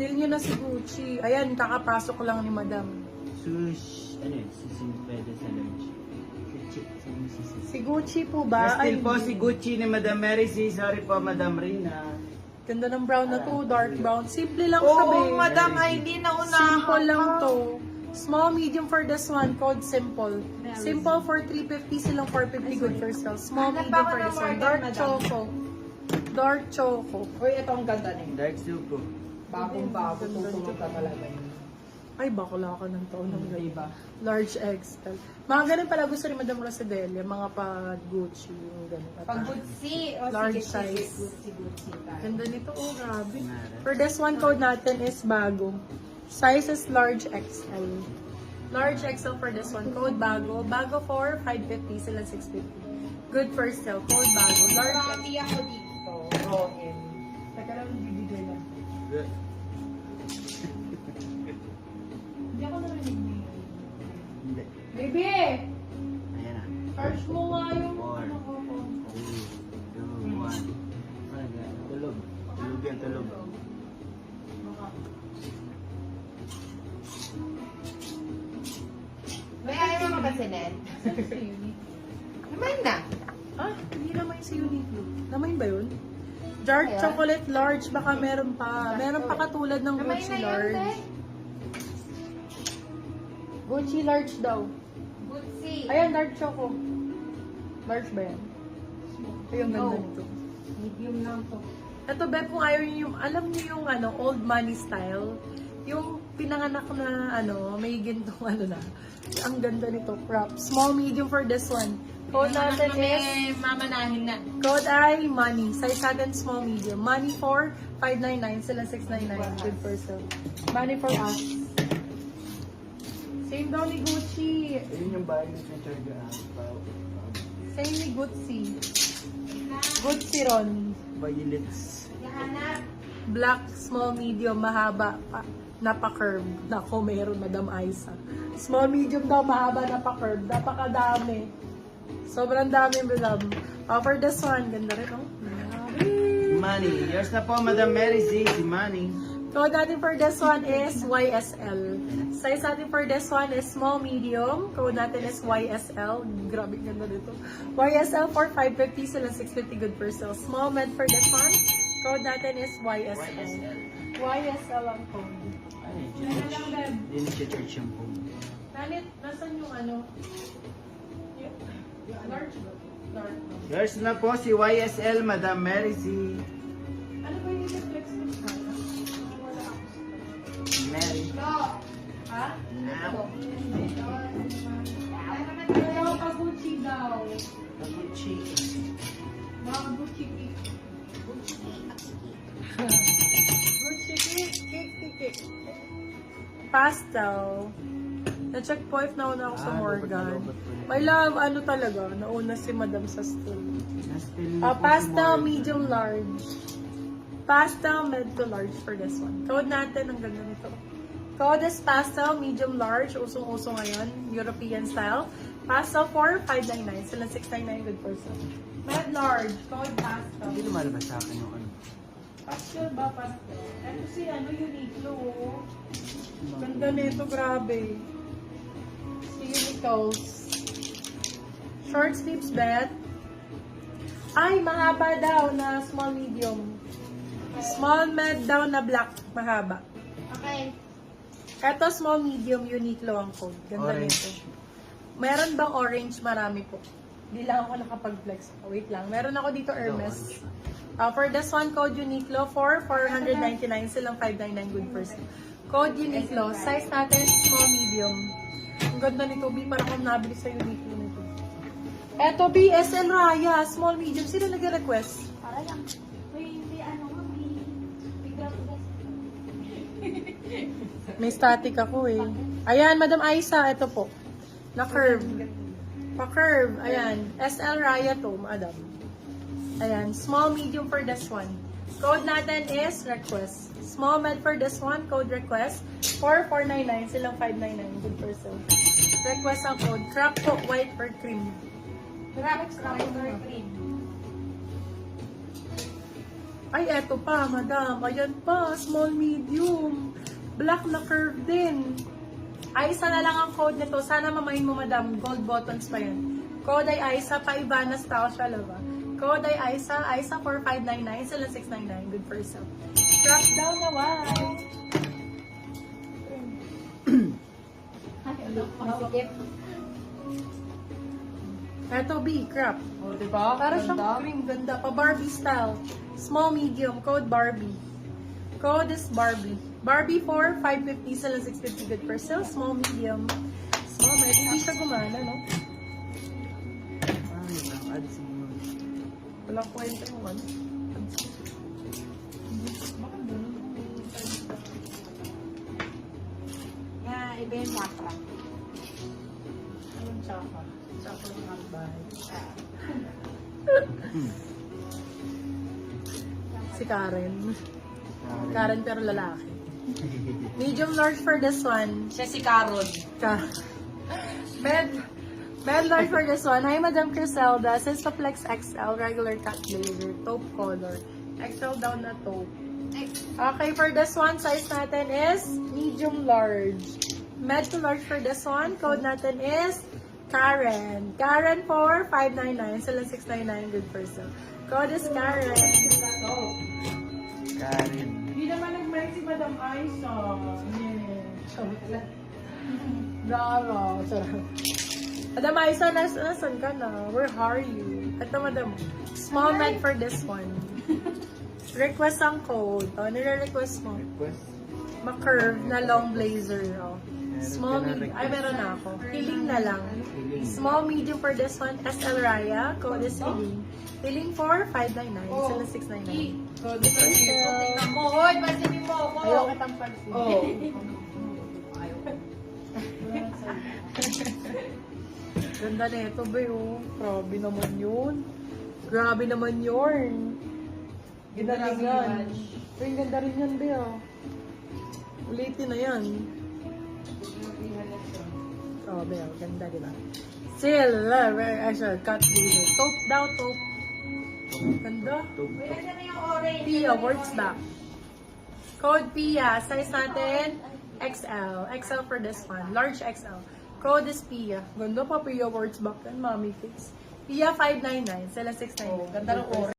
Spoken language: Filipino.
Steal nyo na si Gucci. Ayan, kakapasok lang ni Madam. Sush, ano yun? Sushi pwede sa lunch. Si Gucci po ba? Still po si Gucci ni Madam Mary C. Sorry po, Madam Rina. Ganda ng brown na to, dark brown. Simple lang siya, babe. Oo, madam, ay hindi na unahan. Simple lang to. Small, medium for this one, code simple. Simple for 350, silang 450, good for sale. Small, Hanap medium ako for ng this one. Morgan, Dark madam. choco. Dark choco. Uy, ito ang ganda na yun. Dark soup po. Bagong-bago, tutulog ka talaga yun. Ay, bakla ka ng taon ng Diba? large XL. Mga ganun pala gusto ni Madam Rosadelia, mga pa Gucci, yung ganun. Pag Gucci, o Large sige, size. Gucci tayo. Ganda nito, oh, grabe. For this one, code natin is bago. Size is large XL. Large XL for this one, code bago. Bago for 550, sila 650. Good for sale, code bago. Large XL. Marami ako dito. Rohin. Teka lang, bibigay lang. Hindi ako narinig niya. Hindi. Baby! Ayan na. Charge mo nga yung Four. ano ko. 3, 2, 1. Tulog. Tulog yan, tulog. May ayaw mo kapasinin? Naman na. Ah, hindi naman yung sa Uniqlo. Naman ba yun? Dark Kaya? chocolate large, baka meron pa. Meron pa katulad ng Naman Gucci na yun, large. eh. Gucci large daw. Gucci. Ayan, dark choco. Large ba yan? Ayun, ganda No. nito. Medium lang to. Ito, Beb, kung ayaw niyo yung, alam niyo yung ano, old money style, yung pinanganak na, ano, may gintong ano na. Ang ganda nito, crop. Small, medium for this one. Code natin is, mamanahin na. code ay money. Size natin small, medium. Money for 599, sila 699. Good for sale. Money for us. Same daw ni Gucci. Ayun yung bahay ni Teacher Gaan. Same ni Gucci. Gucci ron. Violets. Hanap. Black, small, medium, mahaba, napa-curve. Nako, meron, Madam Aiza. Small, medium daw, mahaba, napa-curve. Napakadami. Sobrang dami, Madam. For this one, ganda rin, oh. Money. Yours na po, Madam Mary C. Si Money. Code natin for this one is YSL. Size natin for this one is small, medium. Code natin is YSL. Grabe, ganda dito. YSL for 550, sila 650, good for sale. Small, med for this one. Code natin is YSL. YSL ang code. Ay, Ano lang, Beb? Yun si Church shampoo. Nanit, nasan yung ano? Yung large ba? Large ba? Yours na po si YSL, Madam Mary C. Ano ba yung reflex ko sa wala ako sa Mary. Ha? Now. Ayaw ka Gucci daw. Gucci. Mga Gucci cake. Gucci cake. Pastel. Na-check po if nauna ako sa Morgan. My love, ano talaga, nauna si Madam sa stool. Pastel, medium, large. Pastel, med to large for this one. Code natin, ang ganda nito. Code is pastel, medium, large. Usong-uso ngayon. European style. Pastel for 599. Sila 699, good for sale. Med large. Code pastel. Hindi lumalabas sa akin yung ano. Pastel ba, pastel? Ito si ano, Uniqlo. Oh. Ganda nito, grabe. Si Uniqlo's. Short sleeves bed. Ay, mahaba daw na small medium. Small med daw na black, mahaba. Okay. Ito small medium, Uniqlo ang code. Ganda Orange. nito. Meron bang orange? Marami po. Hindi lang ako nakapag-flex. Wait lang. Meron ako dito Hermes. For this one, code Uniqlo for 499. Silang 599 good person. Code Uniqlo. Size natin is small medium. Ang ganda nito, B. Parang akong nabili sa Uniqlo nito. Eto, BSL Raya. Small medium. Sino nag-request? Para lang. May ano nga, may May static ako eh. Ayan, Madam Aiza. Ito po. Na-curve. Pa-curve. Ayan. SL Raya to, Madam. Ayan. Small, medium for this one. Code natin is request. Small med for this one. Code request. 4499. Silang 599. Good for sale. Request ang code. Crop po, white or cream. Crop or cream. Ay, eto pa, madam. Ayan pa, small, medium. Black na curve din. Ay, isa na lang ang code nito. Sana mamahin mo, madam. Gold buttons pa yan. Code ay Aisa, pa-Ivana style siya, lava. Code ay Aisa, Aisa 4599, sila 699. Good for yourself. Drop down na white. Masikip. Eto, B, crap. O, diba? Para siyang Ganda. cream, ganda. Pa Barbie style. Small, medium. Code Barbie. Code is Barbie. Barbie 4, 550 sila 650. Good for sale. Small, medium. Small, medium. Hindi siya gumana, no? Ay, ang ads mo. Walang kwenta yung ano. Iba yung chakra. Anong tsaka? Tsaka ng akbay. Si Karen. Karen pero lalaki. Medium large for this one. Siya si Carol. Med large for this one. Hi, Madam Criselda. Sistoplex XL, regular cut blazer, taupe color. XL down na taupe. Okay, for this one, size natin is medium large. Med to large for this one, code natin is Karen. Karen for 599, sila 699, good for sale. Code is Karen. Karen. Hindi naman nag-mail si Madam Aisa. Dara. Madam Aisa, nasan ka na? Where are you? Ito, Madam. Small med for this one. Request ang code. O, nire-request mo. Request. Ma-curve na long blazer. O. Meron Small, ka na medium. Ay, request. meron na ako. Healing na lang. Healing. Small, medium for this one. SL Raya. Code is healing. Healing for 599. Sila 699. Tingnan mo, hoy, pansinin mo ako. Ayaw kitang pansin. Oh. Ganda na ito, ba yun? Grabe naman yun. Grabe naman yun. Ganda rin yan. Uy, ganda rin yan, ba yun? Ulitin na yan. Grabe yun. Ganda, di ba? Silver, actually, cut laser. Taupe daw, taupe. Ganda. Uy, nandiyan na yung orange. Pia, words back. Code Pia. Size natin, XL. XL for this one. Large XL. Code is Pia. Ganda pa Pia, words back. And mommy face. Pia 599. Sila 699. Ganda ng orange.